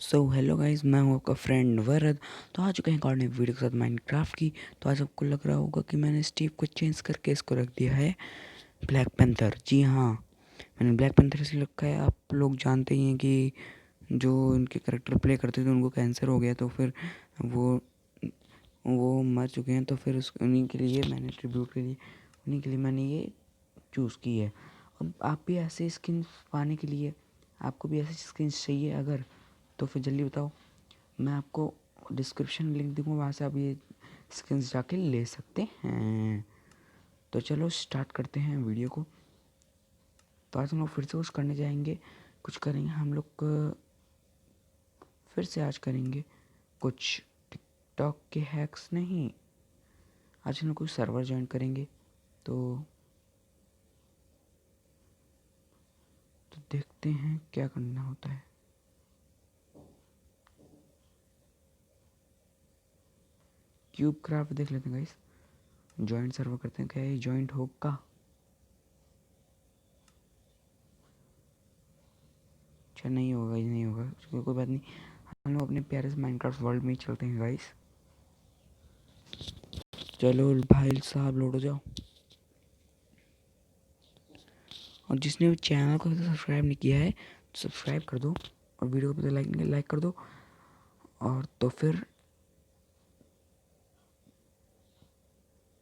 So hello guys, मैं हूँ आपका फ्रेंड वरद। तो आ चुके हैं एक और नई वीडियो के साथ माइनक्राफ्ट की। तो आज आपको लग रहा होगा कि मैंने स्टीव को चेंज करके इसको रख दिया है ब्लैक पैंथर। जी हाँ, मैंने ब्लैक पैंथर इसलिए रखा है, आप लोग जानते ही हैं कि जो उनके करेक्टर प्ले करते थे उनको कैंसर हो गया, तो फिर वो वो मर चुके हैं। तो फिर उस उन्हीं के लिए मैंने ट्रिब्यूट के लिए उन्हीं के लिए मैंने ये चूज़ की है। अब आप भी ऐसे स्किन पाने के लिए, आपको भी ऐसी स्किन चाहिए अगर, तो फिर जल्दी बताओ। मैं आपको डिस्क्रिप्शन लिंक दूंगा, वहाँ से आप ये स्किन्स जाके ले सकते हैं। तो चलो स्टार्ट करते हैं वीडियो को। तो आज हम लोग फिर से कुछ करने जाएंगे, कुछ करेंगे हम लोग। फिर से आज करेंगे कुछ टिकटॉक के हैक्स नहीं, आज हम लोग कुछ सर्वर ज्वाइन करेंगे। तो देखते हैं क्या करना होता है। क्यूब क्राफ्ट देख लेते हैं गाइस, जॉइंट सर्वर करते हैं, क्या ये जॉइंट होगा? अच्छा नहीं होगा, ये नहीं होगा, कोई बात नहीं। हम लोग अपने प्यारे से माइनक्राफ्ट वर्ल्ड में ही चलते हैं गाइस। चलो भाई साहब लोड हो जाओ। और जिसने भी चैनल को सब्सक्राइब नहीं किया है तो सब्सक्राइब कर दो, और वीडियो को लाइक कर दो। और तो फिर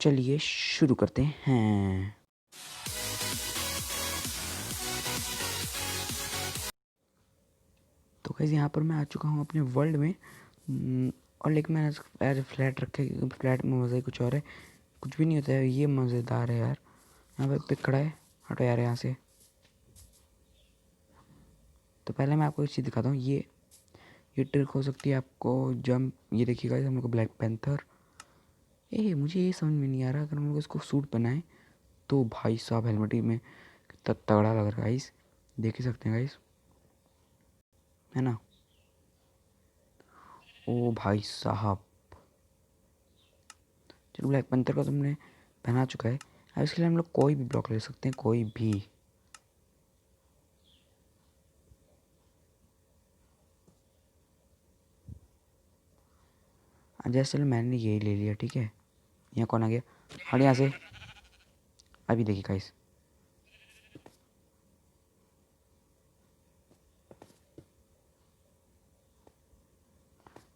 चलिए शुरू करते हैं। तो कैसे यहाँ पर मैं आ चुका हूँ अपने वर्ल्ड में। और लेकिन मैंने एज फ्लैट रखे क्योंकि फ्लैट में मज़ा ही कुछ और है। कुछ भी नहीं होता है, ये मज़ेदार है यार। यहाँ पर पिक खड़ा है, हटो यार यहाँ से। तो पहले मैं आपको एक चीज़ दिखाता हूँ, ये ट्रिक हो सकती है आपको जंप। ये देखिएगा, हम लोग को ब्लैक पैंथर। मुझे ये समझ में नहीं आ रहा, अगर हम लोग इसको सूट बनाए तो भाई साहब हेलमेट में कितना तगड़ा लग रहा है गाइस। देख ही सकते हैं गाइस, है ना? ओ भाई साहब, चलो ब्लैक पैंथर का तुमने पहना चुका है। अब इसके लिए हम लोग कोई भी ब्लॉक ले सकते हैं, कोई भी। जैसे चलो मैंने यही ले लिया, ठीक है। यहाँ कौन आ गया? हट यहाँ से। अभी देखिए गाइस,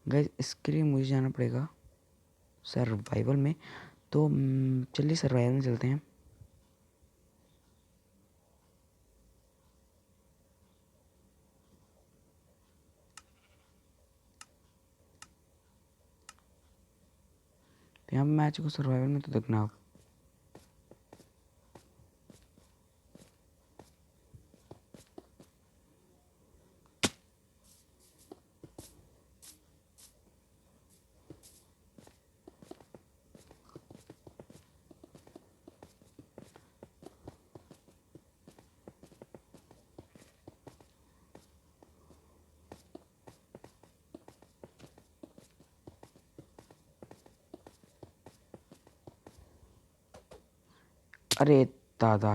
गाइस इसके लिए मुझे जाना पड़ेगा सर्वाइवल में। तो चलिए सर्वाइवल में चलते हैं। तो यहाँ मैं आ चुका सर्वाइवल में, तो देखना आप। अरे दादा,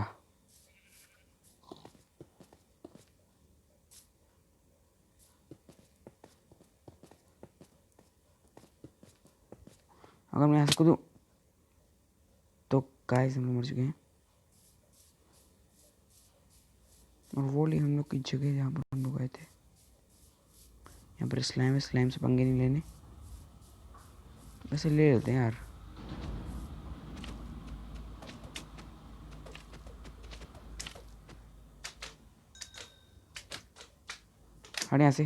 अगर मैं यहाँ से कूदूँ तो गाइस हम लोग मर चुके हैं। और वो लिए हम लोग की जगह जहाँ पर हम लोग आए थे। यहाँ पर स्लाइम है, स्लाइम से पंगे नहीं लेने। वैसे ले लेते हैं यार। हट यहाँ से,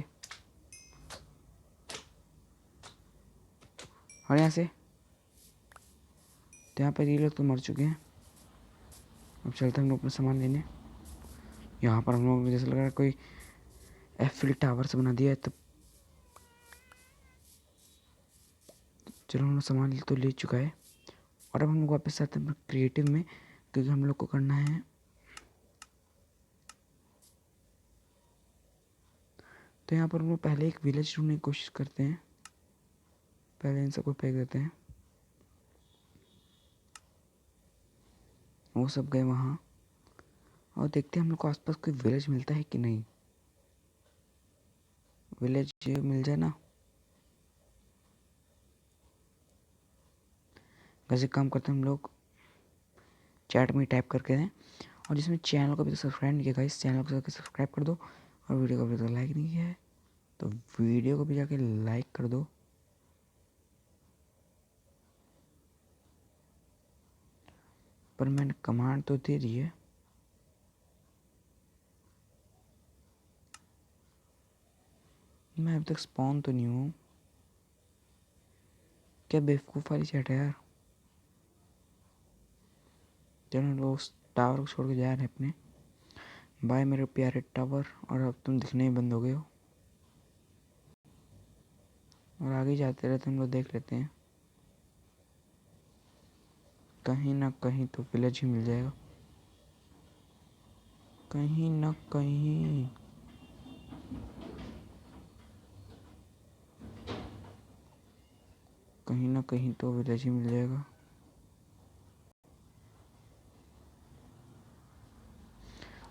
हट यहाँ से। तो यहाँ पर ये लोग तो मर चुके हैं। अब चलते हैं हम लोग अपना सामान लेने। यहाँ पर हम लोग जैसे लग रहा है कोई एफिल टावर से बना दिया है। तो चलो हम लोग सामान तो ले चुका है। और अब हम लोग वापस आते हैं क्रिएटिव में, क्योंकि हम लोग को करना है। तो यहाँ पर हम लोग पहले एक विलेज ढूंढने की कोशिश करते हैं। पहले इन सबको फेंक देते हैं। वो सब गए वहाँ, और देखते हैं हम लोग को आसपास कोई विलेज मिलता है कि नहीं। विलेज मिल जाए ना। वैसे काम करते हैं हम लोग, चैट में टाइप करके दें। और जिसमें चैनल को अभी तक सब्सक्राइब नहीं किया गाइस, चैनल को जाकर सब्सक्राइब कर दो। और वीडियो को अभी तक लाइक नहीं किया है तो वीडियो को भी जाके लाइक कर दो। पर मैंने कमांड तो दे दी है। मैं अभी तक स्पॉन तो नहीं हूँ। क्या बेवकूफ़ वाली चैट है यार। चलो लोग टावर को छोड़ के जा रहे हैं अपने। बाय मेरे प्यारे टावर। और अब तुम दिखने ही बंद हो गए हो। और आगे जाते रहते हम लोग देख लेते हैं, कहीं ना कहीं तो विलेज ही मिल जाएगा, कहीं ना कहीं। कहीं ना कहीं तो विलेज ही मिल जाएगा।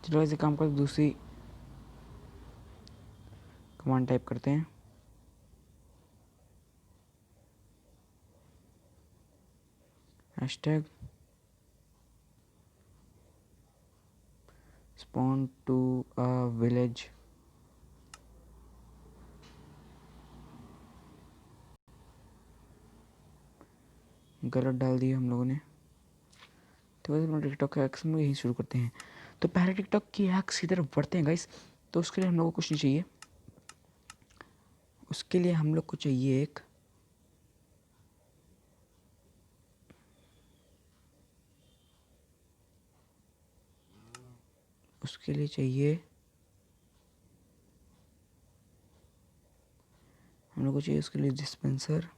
चलो ऐसे काम कर, दूसरी कमांड टाइप करते हैं। Hashtag spawn to a village. गलत डाल दिया हम लोगों ने। तो वैसे हम टिकटॉक का एक्स में यही शुरू करते हैं। तो पहले टिकटॉक की एक्स की तरफ बढ़ते हैं गाइस। तो उसके लिए हम लोग को कुछ नहीं चाहिए। उसके लिए हम लोग को चाहिए एक उसके लिए चाहिए हम लोग को चाहिए उसके लिए डिस्पेंसर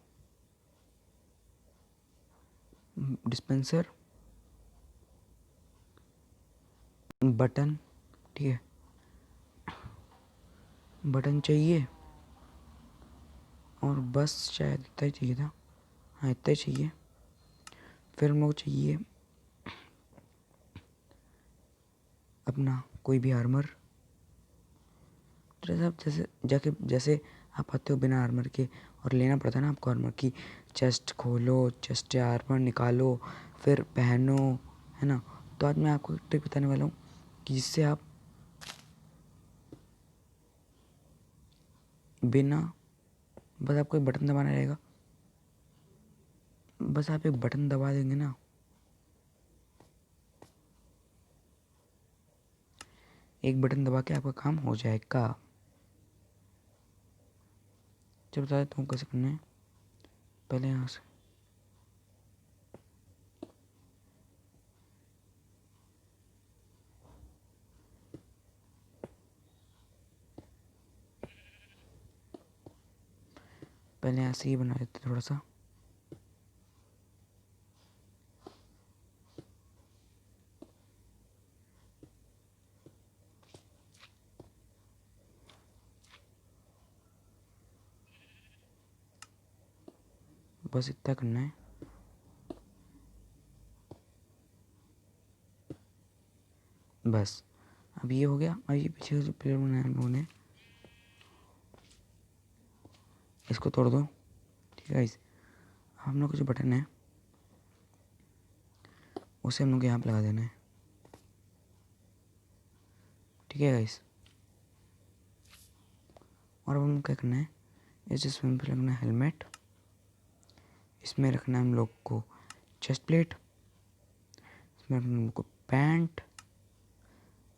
बटन। ठीक है, बटन चाहिए। और बस शायद इतना ही चाहिए था। हाँ इतना ही चाहिए। फिर हम लोग चाहिए अपना कोई भी आर्मर। तो जैसे आप जैसे आप आते हो बिना आर्मर के, और लेना पड़ता है ना आपको आर्मर की। चेस्ट खोलो, चेस्ट से आर्मर निकालो, फिर पहनो, है ना। तो आज मैं आपको एक ट्रिक बताने वाला हूँ कि जिससे आप बिना, बस आपको एक बटन दबाना रहेगा। बस आप एक बटन दबा देंगे ना, एक बटन दबा के आपका काम हो जाएगा। चलो बता देता हूँ कैसे करना है। पहले यहाँ से पहले यहाँ से ही बना देते थोड़ा सा। बस इतना करना है। बस अब ये हो गया। अब ये पीछे जो पेड़ बनाया हम लोगों ने, इसको तोड़ दो। ठीक है गाइस, हम लोग का जो बटन है उसे हम लोग यहाँ पे लगा देना है। ठीक है गाइस, और अब हम लोग क्या करना है, इस स्विम पे लगना है हेलमेट। इसमें रखना है हम लोग को चेस्ट प्लेट। इसमें रखना है हम लोग को पैंट।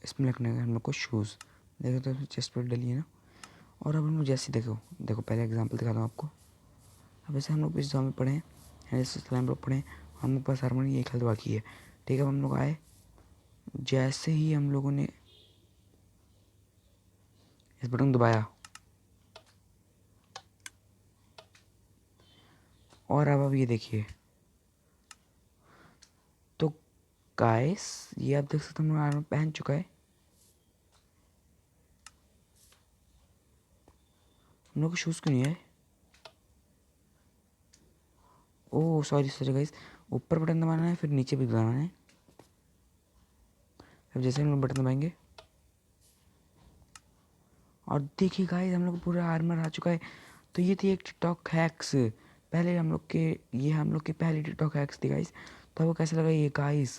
इसमें रखना है हम लोग को शूज़। देखो तो चेस्ट प्लेट डली है ना। और अब हम लोग जैसे देखो देखो पहले एग्जांपल दिखाता हूँ आपको। अब जैसे हम लोग इस जॉब में पढ़े हैं, जैसे हम लोग पढ़े, हम लोग पास हारमोनी एक हेल्थ बाकी है। ठीक है, हम लोग आए, जैसे ही हम लोगों ने इस बटन दबाया, और अब ये देखिए तो गाइस, ये आप देख सकते हो हम लोग आर्मर पहन चुका है। हम लोग को शूज़ क्यों नहीं है? ओह सॉरी सॉरी गाइस, ऊपर बटन दबाना है फिर नीचे भी दबाना है। अब जैसे हम लोग बटन दबाएंगे और देखिए गाइस हम लोग पूरा आर्मर आ चुका है। तो ये थी एक टिकटॉक हैक्स, पहले हम लोग के, ये हम लोग की पहली टिकटॉक हैक्स थी गाइस। तो वो कैसा लगा ये गाइस,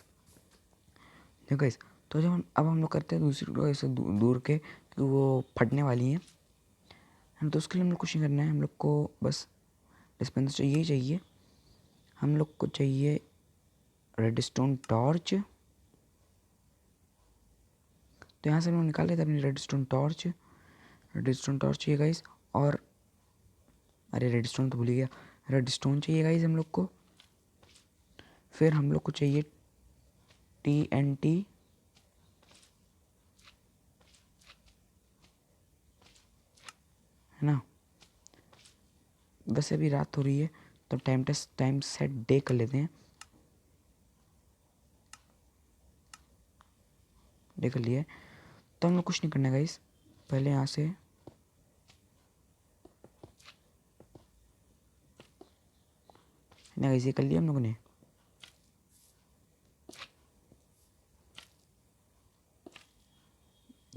देखो गाइस। तो जब हम लोग करते हैं दूसरी टिकटॉक ऐसे दूर के, क्योंकि वो फटने वाली हैं। तो उसके लिए हम लोग कुछ नहीं करना है, हम लोग को बस डिस्पेंसर चाहिए। हम लोग को चाहिए रेडस्टोन टॉर्च। तो यहाँ से हम लोग निकाल लेते हैं अपनी रेडस्टोन टॉर्च चाहिए गाइस। और अरे रेडस्टोन तो भूल ही गया, रेडस्टोन चाहिए गाइस हम लोग को। फिर हम लोग को चाहिए TNT, है ना। वैसे अभी रात हो रही है तो टाइम सेट डे कर लेते हैं। डे कर लिया है तो हम लोग कुछ नहीं करना है गाइस। पहले यहाँ से ना गाइस, ये कर लिया हम लोगों ने।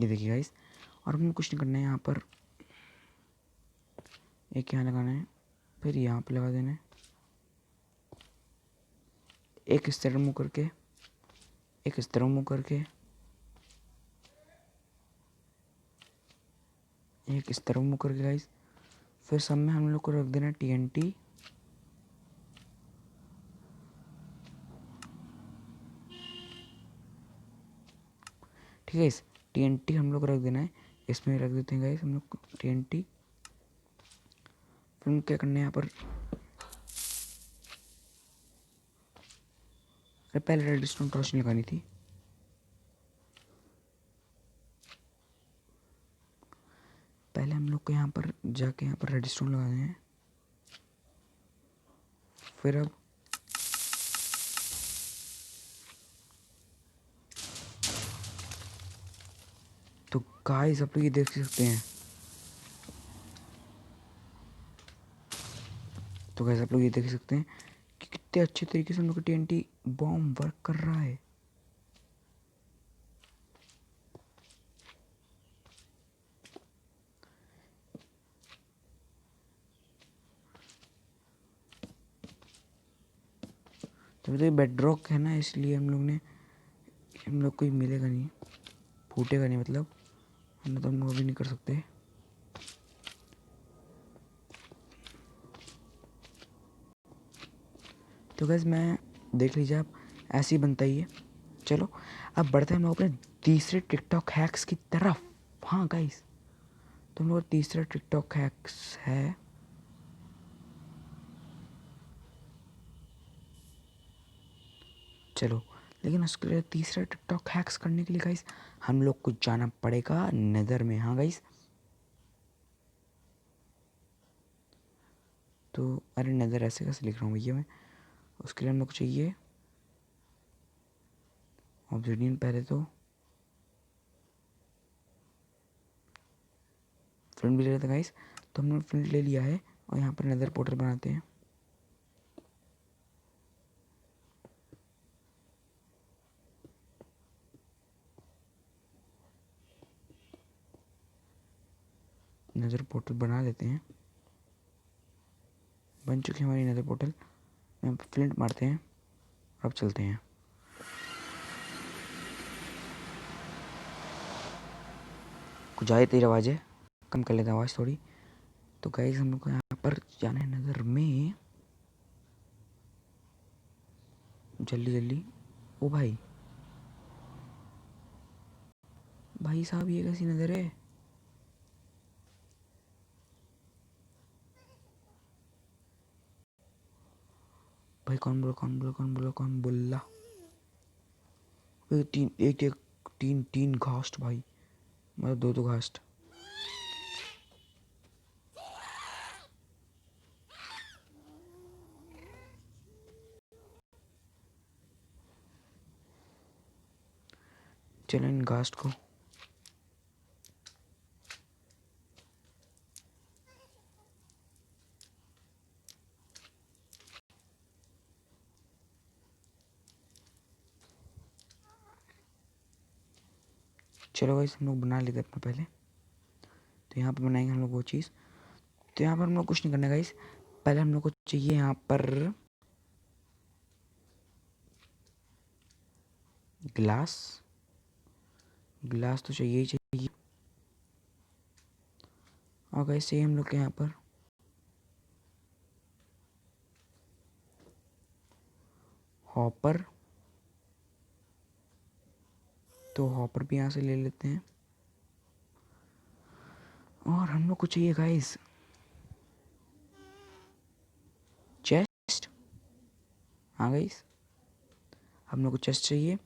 ये देखिए गाइस, और हमें कुछ नहीं करना है। यहाँ पर एक यहाँ लगाना है, फिर यहाँ पे लगा देना है, एक इस तरह मुँह करके, एक इस तरह मुँह करके, एक इस तरह मुँह करके गाइस। फिर सब में हम लोग को रख देना TNT। ठीक है गाइस, TNT हम लोग रख देना है, इसमें रख देते हैं गाइस हम लोग TNT। फिर क्या करना है यहाँ पर, अरे पहले रेडस्टोन टॉर्च लगानी थी। पहले हम लोग को यहाँ पर जाके यहाँ पर रेडस्टोन लगाने हैं। फिर अब तो गाइस आप लोग ये देख सकते हैं, तो गाइस आप लोग ये देख सकते हैं कि कितने अच्छे तरीके से हम लोग का TNT बॉम्ब वर्क कर रहा है। तो ये बेडरॉक है ना, इसलिए हम लोग को मिलेगा नहीं, फूटेगा नहीं मतलब, वरना तो हम लोग अभी नहीं कर सकते। तो गैस मैं देख लीजिए आप, ऐसे ही बनता ही है। चलो अब बढ़ते हैं हम लोग अपने तीसरे टिकटॉक हैक्स की तरफ। हाँ गाइस, तो हम लोग तीसरा टिकटॉक हैक्स है, चलो। लेकिन उसके लिए तीसरा टिकटॉक हैक्स करने के लिए गाइस हम लोग को जाना पड़ेगा नेदर में। हाँ गाइस, तो अरे नेदर ऐसे कैसे लिख रहा हूँ भैया मैं। उसके लिए हम लोग को चाहिए ऑब्सिडियन। पहले तो फ्लिंट भी ले लेते गाइस, तो हमने फ्लिंट ले लिया है और यहाँ पर नेदर पोर्टल बनाते हैं। नेदर पोर्टल बना लेते हैं, बन चुकी है हमारी नेदर पोर्टल। यहाँ पर फ्लिंट मारते हैं, अब चलते हैं। कुछ आए तेरी आवाज़ें, कम कर लेते हैं आवाज़ थोड़ी। तो गाइस हम लोग को यहाँ पर जाना है नज़र में, जल्दी जल्दी। ओ भाई, भाई साहब ये कैसी नज़र है। भाई कौन बोला। तीन एक एक तीन तीन घास्ट भाई, मतलब दो दो घास्ट। चलो इन घास्ट को, चलो गाइस हम लोग बना लेते अपना पहले। तो यहाँ पर बनाएंगे हम लोग वो चीज़। तो यहाँ पर हम लोग कुछ नहीं करना गाइस, पहले हम लोग को चाहिए यहाँ पर ग्लास। ग्लास तो चाहिए ही चाहिए। और गाइस चाहिए हम लोग के यहाँ पर हॉपर। तो हॉपर भी यहाँ से ले लेते हैं। और हम लोग को चाहिए गाइस चेस्ट। हाँ गाइस, हम लोग को चेस्ट चाहिए।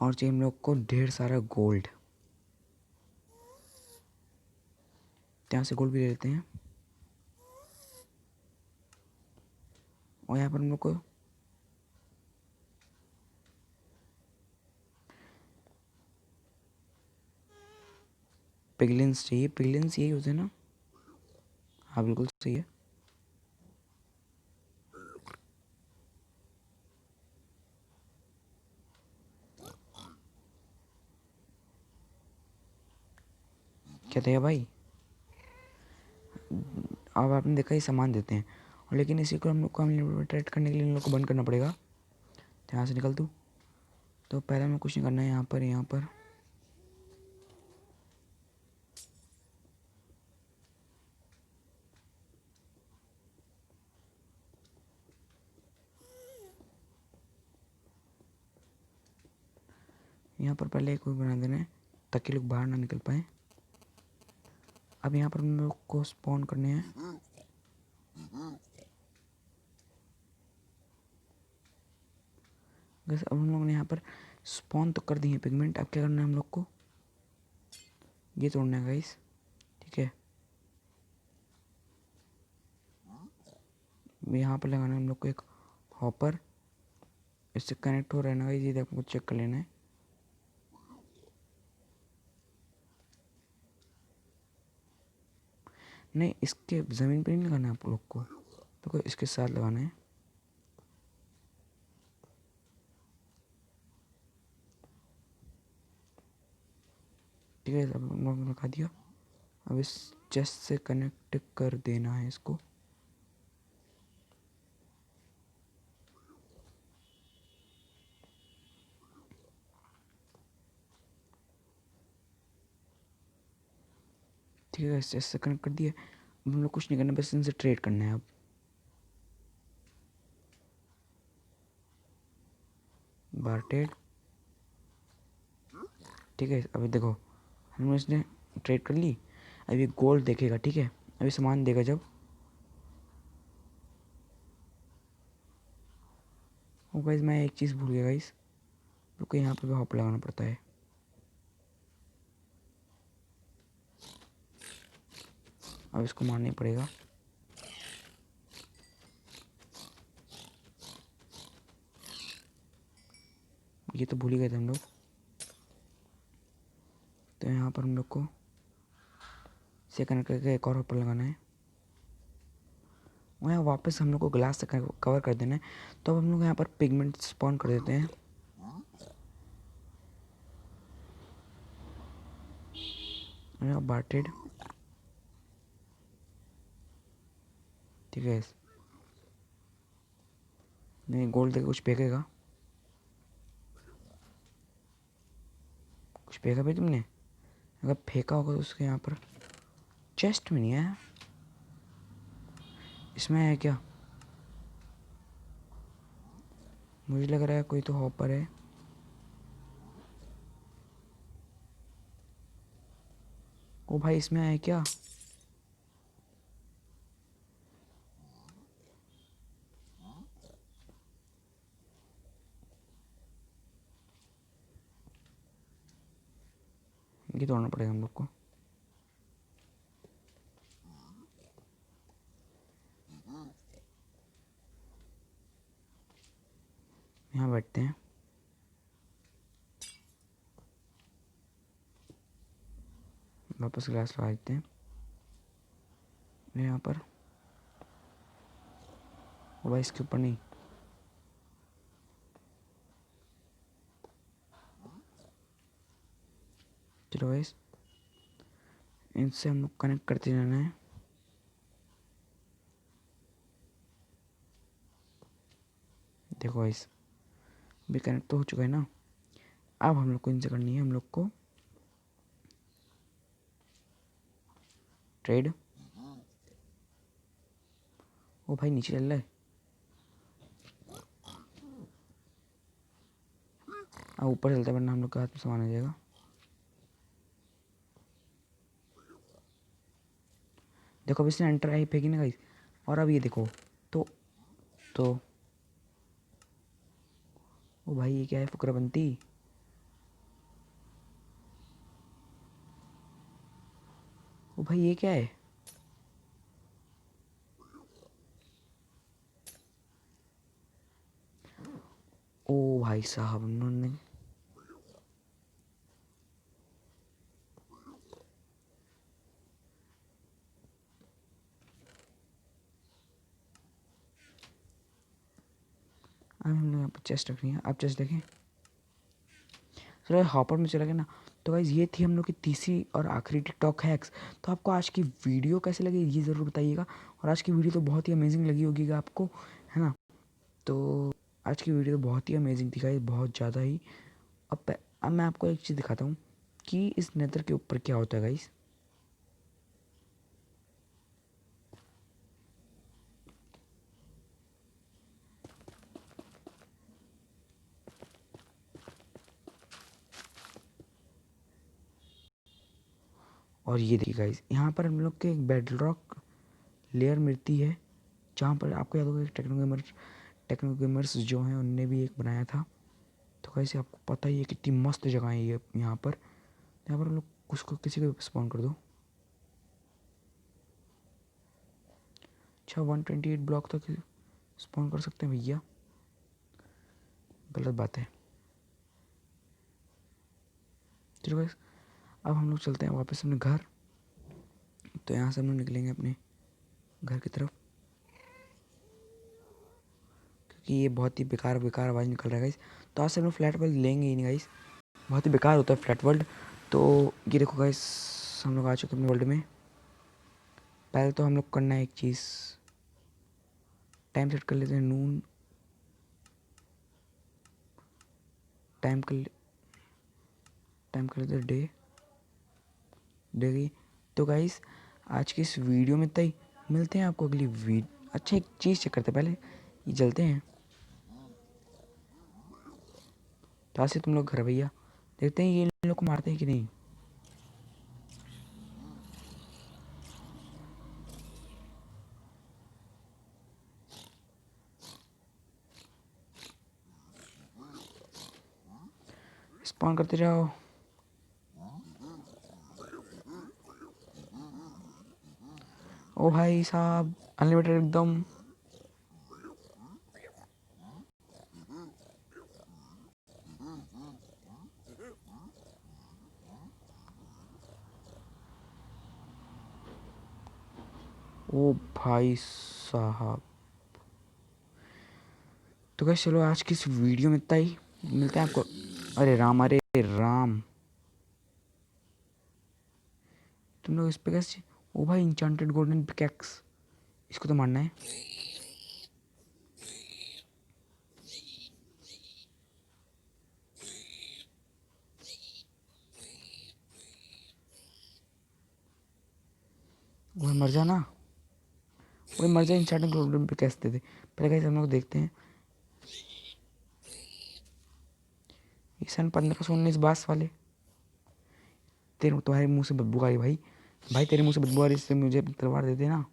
और चाहिए हम लोग को ढेर सारा गोल्ड। यहाँ से गोल्ड भी ले लेते हैं। और यहाँ पर हम लोग को पिगलिन्स चाहिए। पिगलिन्स यही होते हैं ना? हाँ बिल्कुल सही है। क्या था भाई? अब आपने देखा, ये सामान देते हैं और लेकिन इसी को हम लोग को अनलिमिटेड करने के लिए इन लोग को बंद करना पड़ेगा। तो यहाँ से निकल तू। तो पहले हमें कुछ नहीं करना है। यहाँ पर पहले एक बना देना है ताकि लोग बाहर ना निकल पाए। अब यहाँ पर हम लोग को स्पॉन करने हैं। अब हम लोग ने यहाँ पर स्पॉन तो कर दिए पिगमेंट। अब क्या करना है हम लोग को? ये तोड़ना है गाइस, ठीक है। यहाँ पर लगाना है हम लोग को एक हॉपर। इससे कनेक्ट हो रहा है ना गाइस, ये आपको चेक कर लेना है। नहीं, इसके ज़मीन पे नहीं लगाना है आप लोग को, तो इसके साथ लगाना है। ठीक है, अब हम लोग ने लगा दिया। अब इस चेस्ट से कनेक्ट कर देना है इसको। ठीक है, इस चेस्ट से कनेक्ट कर दिया। अब हम लोग कुछ नहीं करना, बस इनसे ट्रेड करना है। अब बारटेड, ठीक है। अभी देखो, हमने इसने ट्रेड कर ली। अब ये गोल्ड देखेगा, ठीक है। अभी सामान देगा जब वो। गाइस मैं एक चीज़ भूल गया गाइस, रुको, यहाँ पे भी हॉप लगाना पड़ता है। अब इसको मारना ही पड़ेगा। ये तो भूल ही गए थे हम लोग। तो यहाँ पर हम लोग को से कनेक्ट करके एक और हॉपर लगाना है। और यहाँ वापस हम लोग को ग्लास से कवर कर देना है। तो अब हम लोग यहाँ पर पिगमेंट स्पॉन कर देते हैं। बार्टेड, ठीक है। नहीं, गोल्ड देके कुछ फेंकेगा। कुछ फेंका भाई तुमने? अगर फेंका होगा तो उसके यहाँ पर चेस्ट में नहीं है, इसमें है क्या? मुझे लग रहा है कोई तो हॉपर है। ओ भाई, इसमें है क्या? ये तोड़ना पड़ेगा हम लोग को। यहाँ बैठते हैं। वापस ग्लास लगा देते हैं यहाँ पर। ओ भाई, इसके ऊपर नहीं। चलो गाइस, इनसे हम लोग कनेक्ट करते जाना है। देखो गाइस भी कनेक्ट तो हो चुका है ना। अब हम लोग को इनसे करनी है हम लोग को ट्रेड। ओ भाई नीचे चल रहा है। अब ऊपर चलता है वरना हम लोग के हाथ में सामान आ जाएगा। देखो अब इसने एंटर आई फेंकी ना गाइस। और अब ये देखो तो ओ भाई ये क्या है फुकराबंती। ओ भाई ये क्या है। ओ भाई साहब उन्होंने अब हम लोग यहाँ पर चेस्ट रखनी है। आप चेस्ट देखें। चलो हॉपर में चला गया ना। तो गाइज ये थी हम लोग की तीसरी और आखिरी टिकटॉक हैक्स। तो आपको आज की वीडियो कैसे लगी ये ज़रूर बताइएगा। और आज की वीडियो तो बहुत ही अमेजिंग लगी होगी आपको, है ना। तो आज की वीडियो तो बहुत ही अमेजिंग थी गाइज, बहुत ज़्यादा ही। अब मैं आपको एक चीज़ दिखाता हूँ कि इस नेदर के ऊपर क्या होता है गाइज। और ये देखिए गाइज यहाँ पर हम लोग के एक बेडरॉक लेयर मिलती है, जहाँ पर आपको याद होगा टेक्नो गेमर्स जो हैं उनने भी एक बनाया था। तो कैसे आपको पता ही है कितनी मस्त जगह है ये। यहाँ पर हम लोग उसको किसी को स्पॉन कर दो। अच्छा 128 ब्लॉक तक स्पॉन कर सकते हैं भैया, गलत बात है। चलो गाइस अब हम लोग चलते हैं वापस अपने घर। तो यहाँ से हम लोग निकलेंगे अपने घर की तरफ, क्योंकि ये बहुत ही बेकार बेकार आवाज़ निकल रहा है गाइस। तो आज से हम लोग फ्लैट वर्ल्ड लेंगे ही नहीं गाइस, बहुत ही बेकार होता है फ्लैट वर्ल्ड। तो ये देखो गाइस हम लोग आ चुके हैं अपने वर्ल्ड में। पहले तो हम लोग करना है एक चीज़, टाइम सेट कर लेते हैं नून। टाइम कर लेते हैं डे की। तो गाइस आज की इस वीडियो में इतना ही, मिलते हैं आपको अगली वीडियो। अच्छा एक चीज़ चेक करते हैं पहले, ये जलते हैं तो आज से तुम लोग घर भैया देखते हैं ये इन लोग को मारते हैं कि नहीं। स्पॉन करते जाओ। ओ भाई साहब अनलिमिटेड एकदम। ओ भाई साहब। तो कैसे चलो आज की इस वीडियो में इतना ही, मिलते हैं आपको। अरे राम तुम लोग इस पे कैसे। ओ भाई इंचांटेड गोल्डन पिकैक्स, इसको तो मारना है। वो मर जाना, वो मर जाए। इंचांटेड गोल्डन पिकैक्स दे दे पहले कैसे हम लोग देखते हैं। ये सन 1519 बास वाले, तेरे तुम्हारे मुंह से बदबू आ रही भाई। भाई तेरे मुंह से बदबू आ रही, इससे मुझे अपनी तलवार दे देना।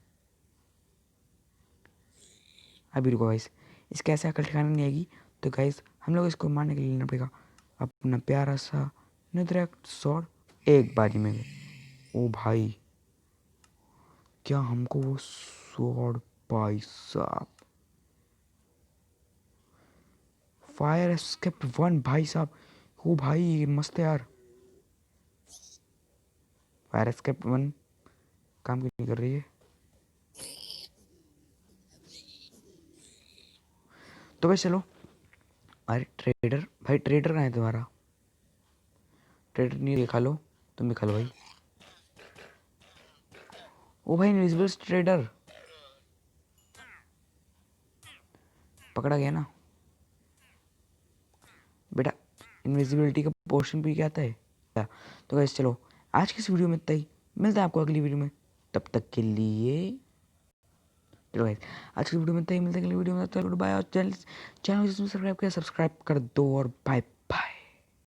अभी रुको गाइस, इसके ऐसे अकल ठिकाना नहीं आएगी। तो गाइस हम लोग इसको मारने के लिए लेना पड़ेगा अपना प्यारा सा नेथरैक्ट स्वॉर्ड। एक बाजी में गए। ओ भाई क्या हमको वो स्वॉर्ड, भाई साहब फायर एस्केप 1 भाई साहब। ओ भाई मस्त है यार। फायर एस्केप 1 काम क्यों नहीं कर रही है। तो भाई चलो। अरे ट्रेडर भाई, ट्रेडर कहाँ है तुम्हारा। ट्रेडर नहीं, दिखा लो, तुम दिखा लो भाई। ओ भाई इनविजिबल ट्रेडर पकड़ा गया ना बेटा। इनविजिबिलिटी का पोर्शन भी क्या आता है। तो गाइस चलो आज की इस वीडियो में इतना ही, मिलता है आपको अगली वीडियो में, तब तक के लिए चलो गाइस आज की वीडियो में इतना ही, मिलते हैं अगली वीडियो में, तब तक बाय। और चैनल को सब्सक्राइब किया सब्सक्राइब कर दो और बाय।